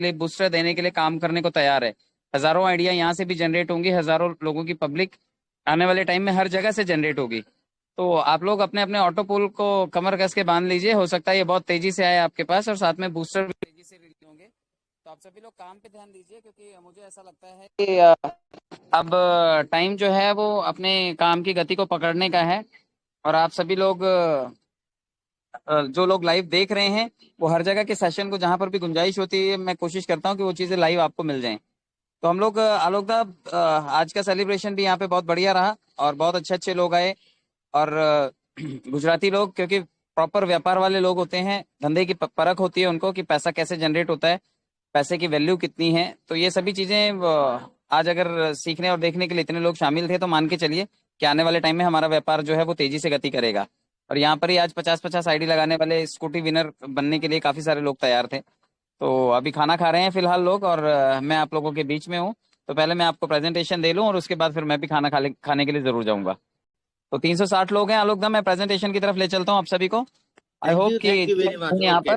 लिए बूस्टर देने के लिए काम करने को तैयार है। हजारों आइडिया यहाँ से भी जनरेट होंगी, हजारों लोगों की पब्लिक आने वाले टाइम में हर जगह से जनरेट होगी। तो आप लोग अपने अपने ऑटो पोल को कमर कस के बांध लीजिए, हो सकता है ये बहुत तेजी से आए आपके पास, और साथ में बूस्टर भी तेजी से रिलीज होंगे। तो आप सभी लोग काम पे ध्यान दीजिए, क्योंकि मुझे ऐसा लगता है कि अब टाइम जो है वो अपने काम की गति को पकड़ने का है। और आप सभी लोग जो लोग लाइव देख रहे हैं, वो हर जगह के सेशन को जहां पर भी गुंजाइश होती है, मैं कोशिश करता हूँ कि वो चीज़ें लाइव आपको मिल जाएं। तो हम लोग आलोक दा, आज का सेलिब्रेशन भी यहाँ पे बहुत बढ़िया रहा, और बहुत अच्छे अच्छे लोग आए। और गुजराती लोग, क्योंकि प्रॉपर व्यापार वाले लोग होते हैं, धंधे की परख होती है उनको कि पैसा कैसे जनरेट होता है, पैसे की वैल्यू कितनी है। तो ये सभी चीजें आज अगर सीखने और देखने के लिए इतने लोग शामिल थे, तो मान के चलिए कि आने वाले टाइम में हमारा व्यापार जो है वो तेजी से गति करेगा। और यहाँ पर ही आज 50-50 आईडी लगाने वाले स्कूटी विनर बनने के लिए काफी सारे लोग तैयार थे। तो अभी खाना खा रहे हैं फिलहाल लोग, और मैं आप लोगों के बीच में हूँ। तो पहले मैं आपको प्रेजेंटेशन दे लूँ, और उसके बाद फिर मैं भी खाना खाने के लिए जरूर जाऊंगा। तो 360 लोग हैं आलोक दा, मैं प्रेजेंटेशन की तरफ ले चलता हूँ आप सभी को। आई होप कि थैंक यू वेरी मच। यहाँ ओके।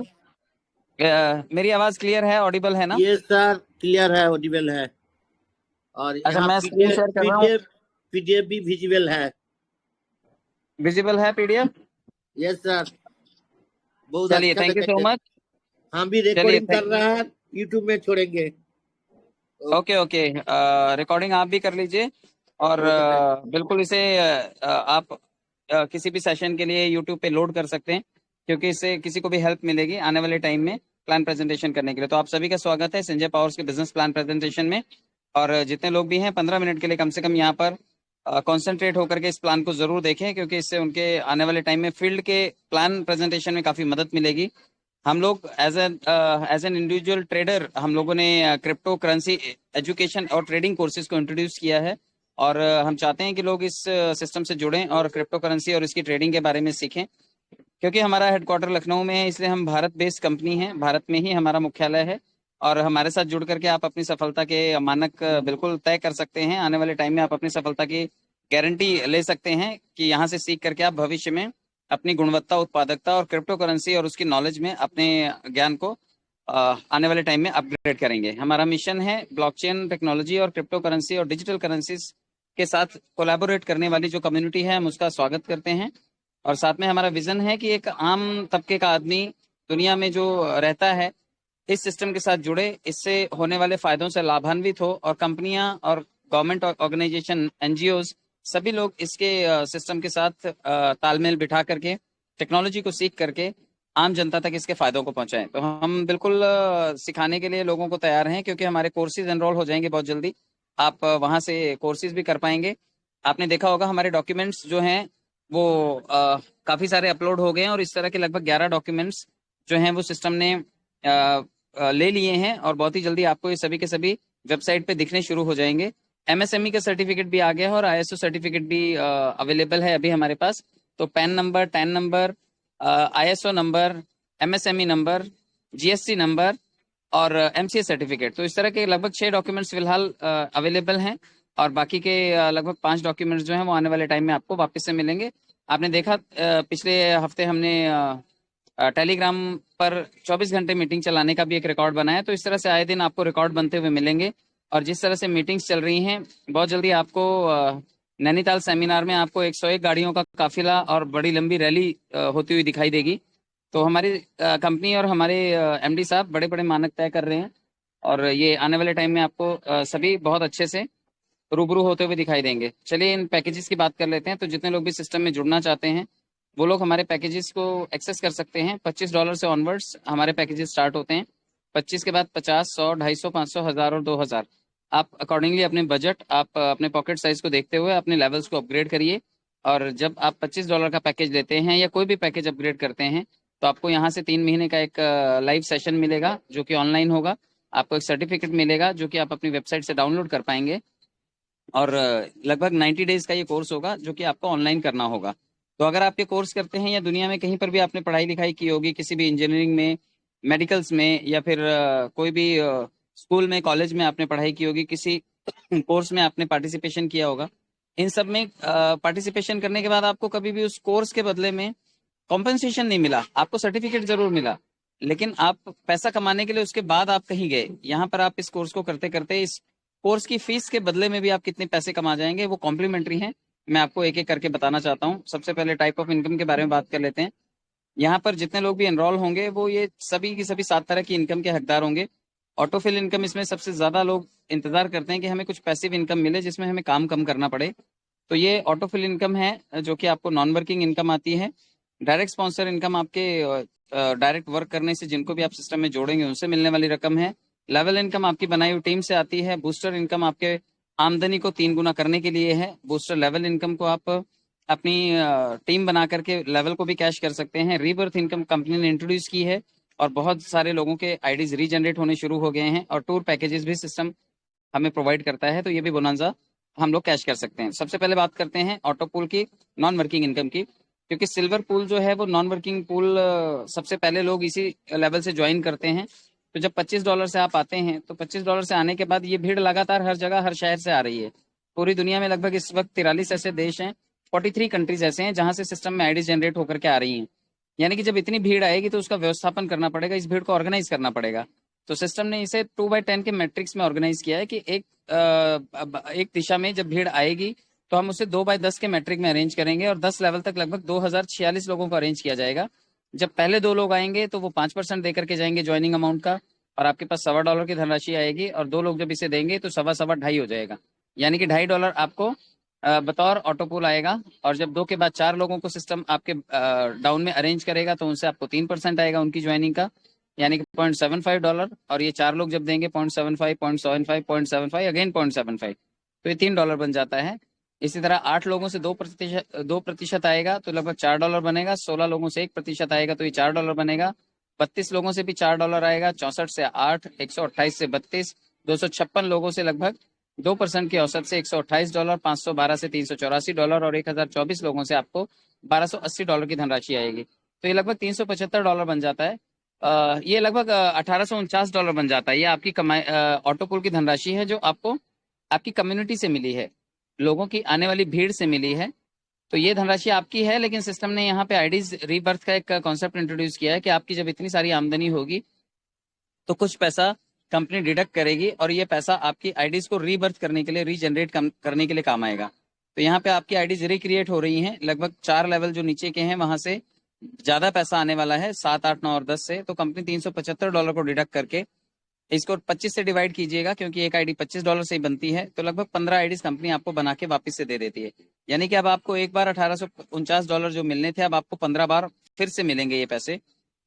पर मेरी आवाज क्लियर है, ऑडिबल है ना? ये सर क्लियर है, ऑडिबल है। और अच्छा, यहाँ मैं स्क्रीन पीडीएफ शेयर कर रहा हूँ। पीडीएफ पीडीएफ भी विजिबल है। विजिबल है पीडीएफ? यस सर, बहुत चलिए, अच्छा थैंक यू सो तरीके से। मच। हम भी चलिए, रिकॉर्डिंग कर रहे हैं, यूट्यूब में छोड़ेंगे। ओके ओके, रिकॉर्डिंग आप भी कर लीजिए। और ओके थैंक। बिल्कुल इसे आप किसी भी सेशन के लिए यूट्यूब पे लोड कर सकते हैं, क्योंकि इससे किसी को भी हेल्प मिलेगी आने वाले टाइम में प्लान प्रेजेंटेशन करने के लिए। तो आप सभी का स्वागत है संजय पावर्स के बिजनेस प्लान प्रेजेंटेशन में। और जितने लोग भी हैं, 15 मिनट के लिए कम से कम यहाँ पर कॉन्सेंट्रेट होकर के इस प्लान को जरूर देखें, क्योंकि इससे उनके आने वाले टाइम में फील्ड के प्लान प्रेजेंटेशन में काफी मदद मिलेगी। हम लोग एज एन इंडिविजुअल ट्रेडर, हम लोगों ने क्रिप्टो करेंसी एजुकेशन और ट्रेडिंग कोर्सेज को इंट्रोड्यूस किया है। और हम चाहते हैं कि लोग इस सिस्टम से जुड़ें और क्रिप्टो करेंसी और इसकी ट्रेडिंग के बारे में सीखें। क्योंकि हमारा हेडक्वार्टर लखनऊ में है, इसलिए हम भारत बेस्ड कंपनी है, भारत में ही हमारा मुख्यालय है। और हमारे साथ जुड़ करके आप अपनी सफलता के मानक बिल्कुल तय कर सकते हैं। आने वाले टाइम में आप अपनी सफलता की गारंटी ले सकते हैं कि यहाँ से सीख करके आप भविष्य में अपनी गुणवत्ता, उत्पादकता और क्रिप्टो करेंसी और उसकी नॉलेज में अपने ज्ञान को आने वाले टाइम में अपग्रेड करेंगे। हमारा मिशन है ब्लॉकचेन टेक्नोलॉजी और क्रिप्टो करेंसी और डिजिटल करेंसीज के साथ कोलैबोरेट करने वाली जो कम्युनिटी है, हम उसका स्वागत करते हैं। और साथ में हमारा विजन है कि एक आम तबके का आदमी दुनिया में जो रहता है, इस सिस्टम के साथ जुड़े, इससे होने वाले फायदों से लाभान्वित हो, और कंपनियां और गवर्नमेंट ऑर्गेनाइजेशन, एनजीओज, सभी लोग इसके सिस्टम के साथ तालमेल बिठा करके टेक्नोलॉजी को सीख करके आम जनता तक इसके फायदों को पहुंचाएं। तो हम बिल्कुल सिखाने के लिए लोगों को तैयार हैं, क्योंकि हमारे कोर्सेज एनरोल हो जाएंगे बहुत जल्दी। आप वहां से कोर्सेज भी कर पाएंगे। आपने देखा होगा हमारे डॉक्यूमेंट्स जो हैं वो काफी सारे अपलोड हो गए हैं, और इस तरह के लगभग 11 डॉक्यूमेंट्स जो हैं वो सिस्टम ने ले लिए हैं, और बहुत ही जल्दी आपको ये सभी के सभी वेबसाइट पे दिखने शुरू हो जाएंगे। एमएसएमई का सर्टिफिकेट भी आ गया है, और आईएसओ सर्टिफिकेट भी अवेलेबल है अभी हमारे पास। तो pan number, tan number, ISO number, MSME number, GST number और एमसीए सर्टिफिकेट, तो इस तरह के लगभग 6 डॉक्यूमेंट्स फिलहाल अवेलेबल हैं। और बाकी के लगभग 5 डॉक्यूमेंट्स जो हैं वो आने वाले टाइम में आपको वापस से मिलेंगे। आपने देखा पिछले हफ्ते हमने टेलीग्राम पर 24 घंटे मीटिंग चलाने का भी एक रिकॉर्ड बनाया। तो इस तरह से आए दिन आपको रिकॉर्ड बनते हुए मिलेंगे। और जिस तरह से मीटिंग्स चल रही हैं, बहुत जल्दी आपको नैनीताल सेमिनार में आपको 101 गाड़ियों का काफिला और बड़ी लंबी रैली होती हुई दिखाई देगी। तो हमारी कंपनी और हमारे एमडी साहब बड़े बड़े मानक तय कर रहे हैं, और ये आने वाले टाइम में आपको सभी बहुत अच्छे से रूबरू होते हुए दिखाई देंगे। चलिए इन पैकेजेस की बात कर लेते हैं। तो जितने लोग भी सिस्टम में जुड़ना चाहते हैं, वो लोग हमारे पैकेजेस को एक्सेस कर सकते हैं। $25 से ऑनवर्ड्स हमारे पैकेजेस स्टार्ट होते हैं। 25 के बाद 50, 100, 250, 500, 1000 और 2000। आप अकॉर्डिंगली अपने बजट, आप अपने पॉकेट साइज को देखते हुए अपने लेवल्स को अपग्रेड करिए। और जब आप $25 का पैकेज लेते हैं या कोई भी पैकेज अपग्रेड करते हैं, तो आपको यहाँ से 3 महीने का एक लाइव सेशन मिलेगा, जो कि ऑनलाइन होगा। आपको एक सर्टिफिकेट मिलेगा, जो कि आप अपनी वेबसाइट से डाउनलोड कर पाएंगे। और लगभग 90 डेज का ये कोर्स होगा, जो कि आपको ऑनलाइन करना होगा। तो अगर आप ये कोर्स करते हैं, या दुनिया में कहीं पर भी आपने पढ़ाई लिखाई की होगी, किसी भी इंजीनियरिंग में, मेडिकल्स में, या फिर कोई भी स्कूल में, कॉलेज में आपने पढ़ाई की होगी, किसी कोर्स में आपने पार्टिसिपेशन किया होगा, इन सब में पार्टिसिपेशन करने के बाद आपको कभी भी उस कोर्स के बदले में कॉम्पनसेशन नहीं मिला, आपको सर्टिफिकेट जरूर मिला, लेकिन आप पैसा कमाने के लिए उसके बाद आप कहीं गए, यहाँ पर आप इस कोर्स को करते करते इस कोर्स की फीस के बदले में भी आप कितने पैसे कमा जाएंगे, वो कॉम्प्लीमेंट्री है। मैं आपको एक एक करके बताना चाहता हूँ। सबसे पहले टाइप ऑफ इनकम के बारे में बात कर लेते हैं। यहाँ पर जितने लोग भी एनरोल होंगे वो ये सभी की सभी 7 तरह की इनकम के हकदार होंगे। ऑटोफिल इनकम, इसमें सबसे ज्यादा लोग इंतजार करते हैं कि हमें कुछ पैसिव इनकम मिले जिसमें हमें काम कम करना पड़े। तो ये ऑटोफिल इनकम है जो कि आपको नॉन वर्किंग इनकम आती है। डायरेक्ट स्पॉन्सर इनकम आपके डायरेक्ट वर्क करने से जिनको भी आप सिस्टम में जोड़ेंगे उनसे मिलने वाली रकम है। लेवल इनकम आपकी बनाई हुई टीम से आती है। बूस्टर इनकम आपके आमदनी को 3 गुना करने के लिए है। बूस्टर लेवल इनकम को आप अपनी टीम बना करके लेवल को भी कैश कर सकते हैं। रीबर्थ इनकम कंपनी ने इंट्रोड्यूस की है और बहुत सारे लोगों के आईडीज रीजनरेट होने शुरू हो गए हैं, और टूर पैकेजेस भी सिस्टम हमें प्रोवाइड करता है, तो ये भी बोनांजा हम लोग कैश कर सकते हैं। सबसे पहले बात करते हैं ऑटो पूल की नॉन वर्किंग इनकम की, क्योंकि सिल्वर पूल जो है वो नॉन वर्किंग पूल सबसे पहले लोग इसी लेवल से ज्वाइन करते हैं। तो जब $25 से आप आते हैं तो $25 से आने के बाद ये भीड़ लगातार हर जगह हर शहर से आ रही है। पूरी दुनिया में लगभग इस वक्त 43 ऐसे देश हैं, 43 कंट्रीज ऐसे हैं जहां से सिस्टम में आईडी जनरेट होकर के आ रही हैं। यानी कि जब इतनी भीड़ आएगी तो उसका व्यवस्थापन करना पड़ेगा, इस भीड़ को ऑर्गेनाइज करना पड़ेगा। तो सिस्टम ने इसे 2/10 के मैट्रिक्स में ऑर्गेनाइज किया है कि एक दिशा में जब भीड़ आएगी तो हम उसे 2/10 के मैट्रिक में अरेंज करेंगे, और 10 लेवल तक लगभग 2046 लोगों को अरेंज किया जाएगा। जब पहले 2 लोग आएंगे तो वो 5% दे करके जाएंगे ज्वाइनिंग अमाउंट का, और आपके पास $1.25 की धनराशि आएगी, और 2 लोग जब इसे देंगे तो सवा सवा ढाई हो जाएगा। यानी कि $2.50 आपको बतौर ऑटोपूल आएगा। और जब 2 के बाद 4 लोगों को सिस्टम आपके डाउन में अरेंज करेगा तो उनसे आपको 3% आएगा उनकी ज्वाइनिंग का, यानी कि $0.75। और ये 4 लोग जब देंगे 0.75, 0.75, 0.75, अगेन 0.75, तो ये $3 बन जाता है। इसी तरह 8 लोगों से 2% आएगा तो लगभग $4 बनेगा। 16 लोगों से 1% आएगा तो ये $4 बनेगा। 32 लोगों से भी $4 आएगा। 64 से 8, 128 से 32, 256 लोगों से लगभग 2% की औसत से $128, 512 से $384, और 1024 लोगों से आपको $1280 की धनराशि आएगी। तो ये लगभग $375 बन जाता है। ये लगभग $1849 बन जाता है। ये आपकी कमाई ऑटोपूल की धनराशि है जो आपको आपकी कम्युनिटी से मिली है, लोगों की आने वाली भीड़ से मिली है। तो ये धनराशि आपकी है, लेकिन सिस्टम ने यहाँ पे आईडीज रीबर्थ का एक कॉन्सेप्ट इंट्रोड्यूस किया है कि आपकी जब इतनी सारी आमदनी होगी तो कुछ पैसा कंपनी डिडक्ट करेगी, और ये पैसा आपकी आईडीज को रीबर्थ करने के लिए, रीजनरेट करने के लिए काम आएगा। तो यहाँ पे आपकी आईडीज रिक्रिएट हो रही हैं। लगभग 4 लेवल जो नीचे के हैं वहां से ज्यादा पैसा आने वाला है, 7, 8, 9 और 10 से। तो कंपनी $375 को डिडक्ट करके इसको 25 से डिवाइड कीजिएगा, क्योंकि एक आईडी $25 से ही बनती है, तो लगभग 15 आईडीज कंपनी आपको बना के वापस से दे देती है। यानी कि अब आपको एक बार $1849 जो मिलने थे अब आपको 15 बार फिर से मिलेंगे ये पैसे।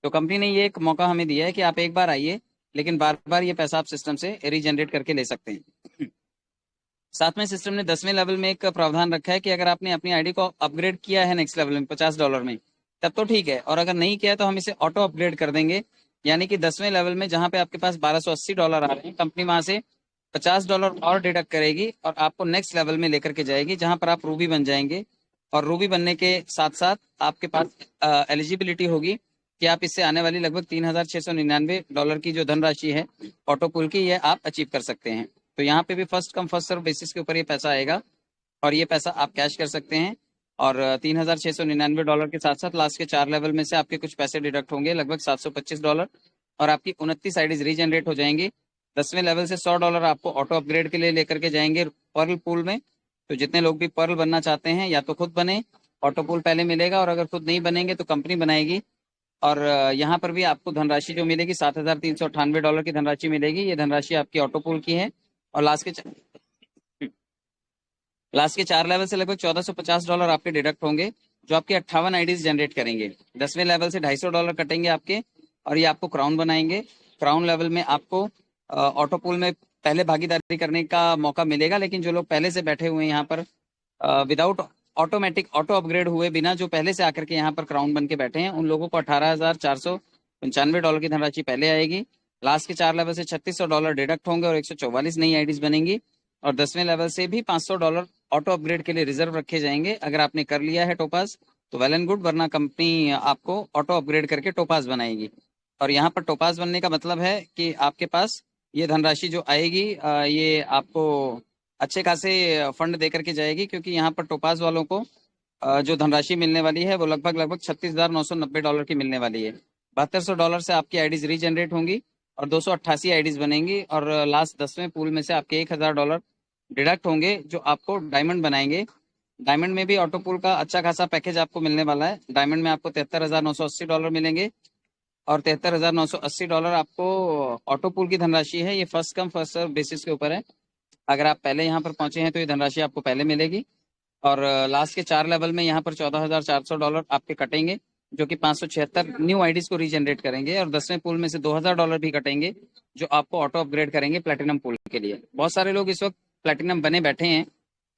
तो कंपनी ने ये एक मौका हमें दिया है कि आप एक बार आइए, लेकिन बार बार ये पैसा आप सिस्टम से रीजनरेट करके ले सकते हैं। साथ में सिस्टम ने 10वें लेवल में एक प्रावधान रखा है कि अगर आपने अपनी आईडी को अपग्रेड किया है नेक्स्ट लेवल में $50 में, तब तो ठीक है, और अगर नहीं किया तो हम इसे ऑटो अपग्रेड कर देंगे। यानी कि 10वें लेवल में जहां पे आपके पास $1280 आ रहे हैं, कंपनी वहां से $50 और डिडक्ट करेगी और आपको नेक्स्ट लेवल में लेकर के जाएगी, जहां पर आप रूबी बन जाएंगे। और रूबी बनने के साथ साथ आपके पास एलिजिबिलिटी होगी कि आप इससे आने वाली लगभग $3699 की जो धनराशि है ऑटोपूल की, ये आप अचीव कर सकते हैं। तो यहाँ पे भी first come first serve basis के ऊपर ये पैसा आएगा, और ये पैसा आप कैश कर सकते हैं। और $3699 के साथ साथ लास्ट के 4 लेवल में से आपके कुछ पैसे डिडक्ट होंगे, लगभग $725, और आपकी 29 आईडीज रीजनरेट हो जाएंगी। 10वें लेवल से $100 आपको ऑटो अपग्रेड के लिए लेकर के जाएंगे पर्ल पूल में। तो जितने लोग भी पर्ल बनना चाहते हैं या तो खुद बने, ऑटो पूल पहले मिलेगा, और अगर खुद नहीं बनेंगे तो कंपनी बनाएगी। और यहाँ पर भी आपको धनराशि जो मिलेगी $7398 की धनराशि मिलेगी। ये धनराशि आपकी ऑटोपूल की है। और लास्ट के 4 लेवल से लगभग $1450 आपके डिडक्ट होंगे, जो आपके 58 आईडीज जनरेट करेंगे। 10वें लेवल से $250 कटेंगे आपके, और ये आपको क्राउन बनाएंगे। क्राउन लेवल में आपको ऑटोपूल में पहले भागीदारी करने का मौका मिलेगा, लेकिन जो लोग पहले से बैठे हुए हैं यहाँ पर विदाउट ऑटो अपग्रेड हुए बिना, जो पहले से आकर के यहाँ पर क्राउन बन के बैठे हैं, उन लोगों को $18,495 की धनराशि पहले आएगी। लास्ट के 4 लेवल से $3600 डिडक्ट होंगे और 144 नई आईडीज बनेंगी। और 10वें लेवल से भी $500 ऑटो अपग्रेड के लिए रिजर्व रखे जाएंगे। अगर आपने कर लिया है टोपास तो वेल एंड गुड, वरना कंपनी आपको ऑटो अपग्रेड करके टोपास बनाएगी। और यहाँ पर टोपास बनने का मतलब है कि आपके पास ये धनराशि जो आएगी ये आपको अच्छे खासे फंड दे करके जाएगी, क्योंकि यहाँ पर टोपास वालों को जो धनराशि मिलने वाली है वो लगभग $36,990 की मिलने वाली है। $7200 से आपकी आईडीज रीजनरेट होंगी और 288 आईडीज बनेंगी और लास्ट 10वें पूल में से आपके $1000 डिडक्ट होंगे जो आपको डायमंड बनाएंगे। डायमंड में भी ऑटो पूल का अच्छा खासा पैकेज आपको मिलने वाला है। डायमंड में आपको $73,980 मिलेंगे और $73,980 आपको ऑटो पूल की धनराशि है। ये first come first serve basis के ऊपर है। अगर आप पहले यहाँ पर पहुंचे हैं तो ये धनराशि आपको पहले मिलेगी और लास्ट के 4 लेवल में यहाँ पर $14,400 आपके कटेंगे जो कि 576 न्यू आईडीज को रीजनरेट करेंगे और 10वें पूल में से $2000 भी कटेंगे जो आपको ऑटो अपग्रेड करेंगे प्लेटिनम पूल के लिए। बहुत सारे लोग इस वक्त प्लेटिनम बने बैठे हैं,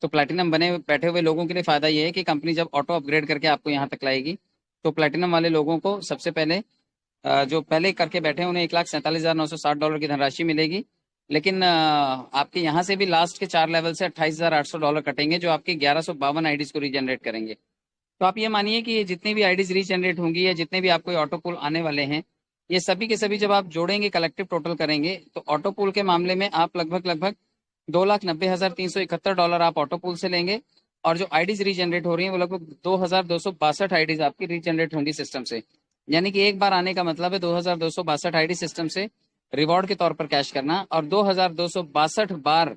तो प्लेटिनम बने बैठे हुए लोगों के लिए फायदा ये है कि कंपनी जब ऑटो अपग्रेड करके आपको यहाँ तक लाएगी तो प्लेटिनम वाले लोगों को सबसे पहले जो पहले करके बैठे हैं उन्हें $1,47,960 की धनराशि मिलेगी। लेकिन आपके यहाँ से भी लास्ट के 4 लेवल से $28,800 कटेंगे जो आपके 1152 आईडीज को रीजनरेट करेंगे। तो आप ये मानिए कि ये जितनी भी आईडीज रीजनरेट होंगी या जितने भी आपको ऑटो पूल आने वाले हैं, ये सभी के सभी जब आप जोड़ेंगे, कलेक्टिव टोटल करेंगे, तो ऑटो पूल के मामले में आप लगभग $2,90,371 आप ऑटो पूल से लेंगे और जो आईडीज रीजनरेट हो रही हैं वो लगभग 2262 आईडीज आपकी रीजनरेट होंगी सिस्टम से। यानी कि एक बार आने का मतलब है 2262 आईडी सिस्टम से रिवॉर्ड के तौर पर कैश करना और 2262 बार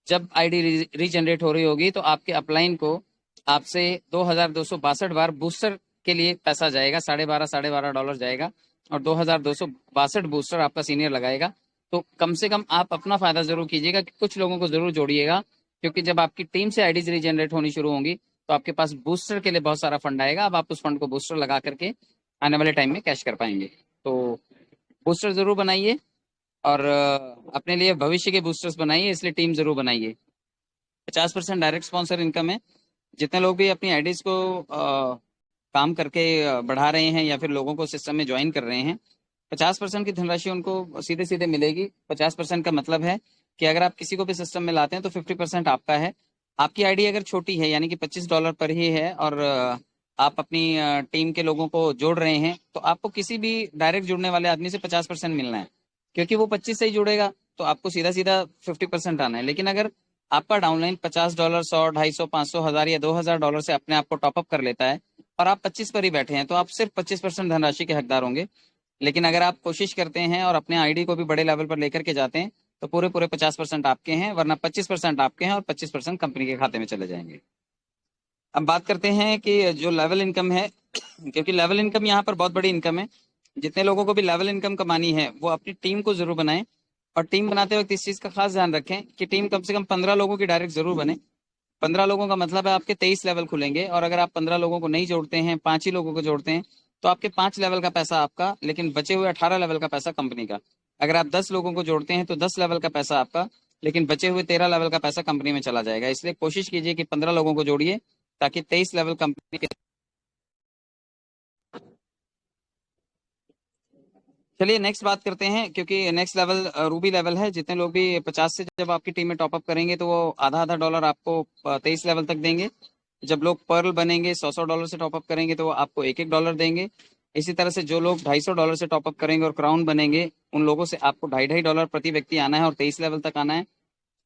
जब आईडी रीजनरेट हो रही होगी तो आपके अपलाइन को आपसे 2262 बार बूस्टर के लिए पैसा जाएगा, $12.5 जाएगा और 2262 बूस्टर आपका सीनियर लगाएगा। तो कम से कम आप अपना फायदा जरूर कीजिएगा कि कुछ लोगों को जरूर जोड़िएगा, क्योंकि जब आपकी टीम से आईडीज रीजनरेट होनी शुरू होंगी तो आपके पास बूस्टर के लिए बहुत सारा फंड आएगा। अब आप उस फंड को बूस्टर लगा करके आने वाले टाइम में कैश कर पाएंगे। तो बूस्टर जरूर बनाइए और अपने लिए भविष्य के बूस्टर्स बनाइए, इसलिए टीम जरूर बनाइए। 50% डायरेक्ट स्पॉन्सर इनकम है। जितने लोग भी अपनी आईडीज को काम करके बढ़ा रहे हैं या फिर लोगों को सिस्टम में ज्वाइन कर रहे हैं, 50% की धनराशि उनको सीधे सीधे मिलेगी। 50% का मतलब है कि अगर आप किसी को भी सिस्टम में लाते हैं तो 50% आपका है। आपकी आईडी अगर छोटी है यानी कि $25 पर ही है और आप अपनी टीम के लोगों को जोड़ रहे हैं तो आपको किसी भी डायरेक्ट जुड़ने वाले आदमी से 50% मिलना है, क्योंकि वो 25 से ही जुड़ेगा तो आपको सीधा सीधा 50% आना है। लेकिन अगर आपका डाउनलाइन $50, 100, 250, 500, 1000 या $2000 से अपने आप को टॉपअप कर लेता है और आप 25 पर ही बैठे हैं तो आप सिर्फ 25% धनराशि के हकदार होंगे। लेकिन अगर आप कोशिश करते हैं और अपने आईडी को भी बड़े लेवल पर लेकर के जाते हैं तो पूरे 50% आपके हैं, वरना 25% आपके हैं और 25% कंपनी के खाते में चले जाएंगे। अब बात करते हैं कि जो लेवल इनकम है, क्योंकि लेवल इनकम यहाँ पर बहुत बड़ी इनकम है। जितने लोगों को भी लेवल इनकम कमानी है वो अपनी टीम को जरूर बनाएं और टीम बनाते वक्त इस चीज का खास ध्यान रखें कि टीम कम से कम 15 लोगों की डायरेक्ट जरूर बने। 15 लोगों का मतलब है आपके 23 लेवल खुलेंगे और अगर आप 15 लोगों को नहीं जोड़ते हैं, 5 ही लोगों को जोड़ते हैं तो आपके 5 लेवल का पैसा आपका, लेकिन बचे हुए 18 लेवल का पैसा कंपनी का। अगर आप 10 लोगों को जोड़ते हैं तो 10 लेवल का पैसा आपका, लेकिन बचे हुए 13 लेवल का पैसा कंपनी में चला जाएगा। इसलिए कोशिश कीजिए कि 15 लोगों को जोड़िए ताकि 23 लेवल कंपनी के। चलिए नेक्स्ट बात करते हैं, क्योंकि नेक्स्ट लेवल रूबी लेवल है। जितने लोग भी 50 से जब आपकी टीम में टॉपअप करेंगे तो वो आधा डॉलर आपको 23 लेवल तक देंगे। जब लोग पर्ल बनेंगे 100 से टॉपअप करेंगे तो वो आपको $1 देंगे। इसी तरह से जो लोग $250 से टॉपअप करेंगे और क्राउन बनेंगे उन लोगों से आपको $2.5 प्रति व्यक्ति आना है और 23 लेवल तक आना है।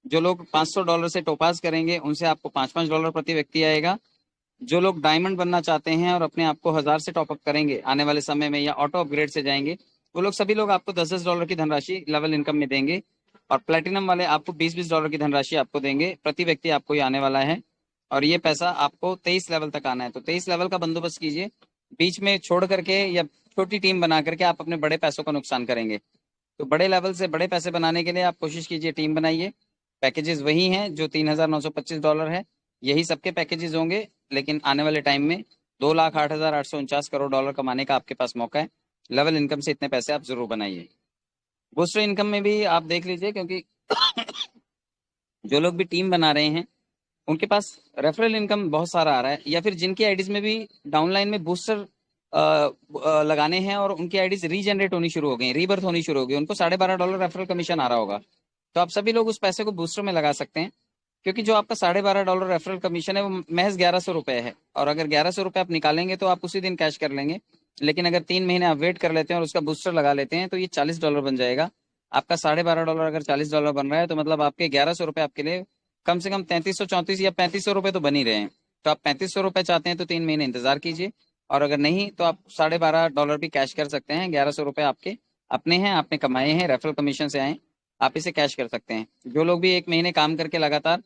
जो लोग $500 से टोपाज करेंगे उनसे आपको $5 प्रति व्यक्ति आएगा। जो लोग डायमंड बनना चाहते हैं और अपने आप को 1000 से टॉपअप करेंगे आने वाले समय में या ऑटो अपग्रेड से जाएंगे, वो लोग सभी लोग आपको $10 की धनराशि लेवल इनकम में देंगे और प्लेटिनम वाले आपको $20 की धनराशि आपको देंगे। प्रति व्यक्ति आपको ये आने वाला है और ये पैसा आपको 23 लेवल तक आना है। तो 23 लेवल का बंदोबस्त कीजिए, बीच में छोड़ करके या छोटी टीम बना करके आप अपने बड़े पैसों का नुकसान करेंगे। तो बड़े लेवल से बड़े पैसे बनाने के लिए आप कोशिश कीजिए, टीम बनाइए। पैकेजेस वही हैं जो $3,925 है, यही सबके पैकेजेस होंगे। लेकिन आने वाले टाइम में 2,08,849 करोड़ कमाने का आपके पास मौका है। लेवल इनकम से इतने पैसे आप जरूर बनाइए। बूस्टर इनकम में भी आप देख लीजिए, क्योंकि जो लोग भी टीम बना रहे हैं उनके पास रेफरल इनकम बहुत सारा आ रहा है, या फिर जिनकी आईडीज में भी डाउनलाइन में बूस्टर लगाने हैं और उनकी आईडीज रीजनरेट होनी शुरू हो गई, रीबर्थ होनी शुरू हो गई, उनको $12.5 रेफरल कमीशन आ रहा होगा। तो आप सभी लोग उस पैसे को बूस्टर में लगा सकते हैं, क्योंकि जो आपका $12.5 रेफरल कमीशन है वो महज ₹1100 है और अगर ₹1100 आप निकालेंगे तो आप उसी दिन कैश कर लेंगे। लेकिन अगर 3 महीने आप वेट कर लेते हैं और उसका बूस्टर लगा लेते हैं तो ये $40 बन जाएगा। आपका $12.5 अगर $40 बन रहा है तो मतलब आपके ₹1100 आपके लिए कम से कम 3334 या ₹3500 तो बन ही रहे हैं। तो आप ₹3500 चाहते हैं तो 3 महीने इंतजार कीजिए और अगर नहीं तो आप $12.5 भी कैश कर सकते हैं। 1100 रुपये आपके अपने हैं, आपने कमाए हैं, रेफरल कमीशन से आए, आप इसे कैश कर सकते हैं। जो लोग भी 1 महीने काम करके लगातार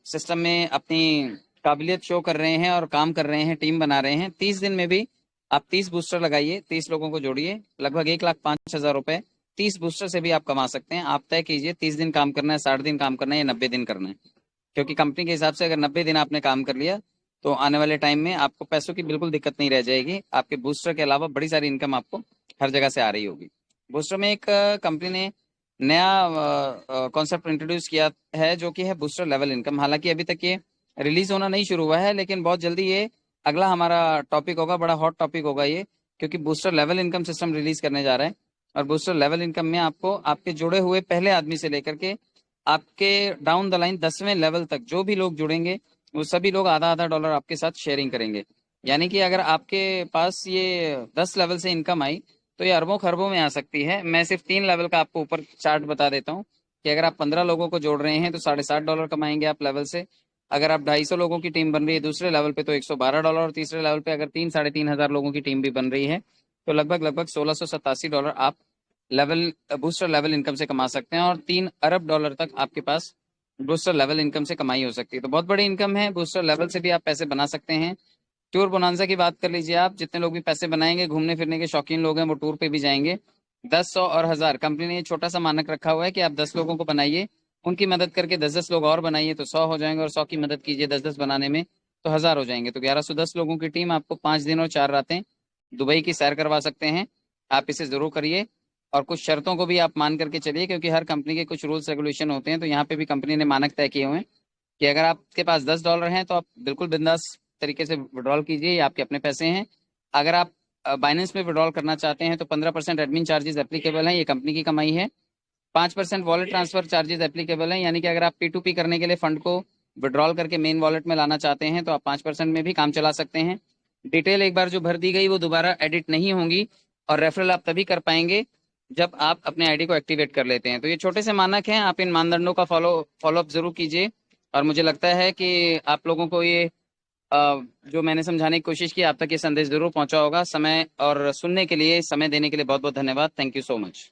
सिस्टम में अपनी काबिलियत शो कर रहे हैं और काम कर रहे हैं, टीम बना रहे हैं, 30 दिन में भी आप 30 बूस्टर लगाइए, 30 लोगों को जोड़िए, लगभग 1,05,000 रुपए 30 बूस्टर से भी आप कमा सकते हैं। आप तय कीजिए 30 दिन काम करना है, 60 दिन काम करना है या 90 दिन करना है, क्योंकि कंपनी के हिसाब से अगर 90 दिन आपने काम कर लिया तो आने वाले टाइम में आपको पैसों की बिल्कुल दिक्कत नहीं रह जाएगी। आपके बूस्टर के अलावा बड़ी सारी इनकम आपको हर जगह से आ रही होगी। बूस्टर में एक कंपनी ने नया कॉन्सेप्ट इंट्रोड्यूस किया है जो कि है बूस्टर लेवल इनकम। हालांकि अभी तक ये रिलीज होना नहीं शुरू हुआ है, लेकिन बहुत जल्दी ये अगला हमारा टॉपिक होगा, बड़ा हॉट टॉपिक होगा ये, क्योंकि booster level income system release करने जा रहा है। और बूस्टर लेवल इनकम में आपको आपके जुड़े हुए पहले आदमी से लेकर के आपके डाउन द लाइन 10वें लेवल तक जो भी लोग जुड़ेंगे वो सभी लोग आधा आधा डॉलर आपके साथ शेयरिंग करेंगे। यानी कि अगर आपके पास ये 10 लेवल से इनकम आई तो ये अरबों खरबों में आ सकती है। मैं सिर्फ 3 लेवल का आपको ऊपर चार्ट बता देता हूँ कि अगर आप 15 लोगों को जोड़ रहे हैं तो $60.5 कमाएंगे आप लेवल से। अगर आप 250 लोगों की टीम बन रही है दूसरे लेवल पे तो $112, और तीसरे लेवल पे अगर 3-3,500 लोगों की टीम भी बन रही है तो लगभग लगभग $1,687 आप लेवल बूस्टर लेवल इनकम से कमा सकते हैं, और $3 अरब तक आपके पास बूस्टर लेवल इनकम से कमाई हो सकती है। तो बहुत बड़ी इनकम है, बूस्टर लेवल से भी आप पैसे बना सकते हैं। टूर बोनांजा की बात कर लीजिए आप, जितने लोग भी पैसे बनाएंगे, घूमने फिरने के शौकीन लोग हैं वो टूर पे भी जाएंगे। 10, 100 और 1000 कंपनी ने ये छोटा सा मानक रखा हुआ है कि आप 10 लोगों को बनाइए, उनकी मदद करके 10-10 लोग और बनाइए तो 100 हो जाएंगे, और 100 की मदद कीजिए 10-10 बनाने में तो 1000 हो जाएंगे। तो 1110 लोगों की टीम आपको 5 दिन और 4 रातें दुबई की सैर करवा सकते हैं। आप इसे जरूर करिए, और कुछ शर्तों को भी आप मान करके चलिए, क्योंकि हर कंपनी के कुछ रूल्स रेगुलेशन होते हैं। तो यहाँ पे भी कंपनी ने मानक तय किए हुए हैं कि अगर आपके पास $10 हैं तो आप बिल्कुल बिंदास तरीके से विड्रॉल कीजिए, ये आपके अपने पैसे हैं। अगर आप बाइनेंस में विड्रॉल करना चाहते हैं तो 15% एडमिन चार्जेस एप्लीकेबल हैं, ये कंपनी की कमाई है। 5% वॉलेट ट्रांसफर चार्जेस एप्लीकेबल हैं, यानी कि अगर आप P2P करने के लिए फंड को विड्रॉल करके मेन वॉलेट में लाना चाहते हैं तो आप 5% में भी काम चला सकते हैं। डिटेल एक बार जो भर दी गई वो दोबारा एडिट नहीं होंगी, और रेफरल आप तभी कर पाएंगे जब आप अपने आईडी को एक्टिवेट कर लेते हैं। तो ये छोटे से मानक हैं, आप इन मानदंडों का फॉलोअप जरूर कीजिए। और मुझे लगता है कि आप लोगों को ये जो मैंने समझाने की कोशिश की आप तक ये संदेश जरूर पहुंचा होगा। समय और सुनने के लिए, समय देने के लिए बहुत बहुत धन्यवाद। Thank you so much.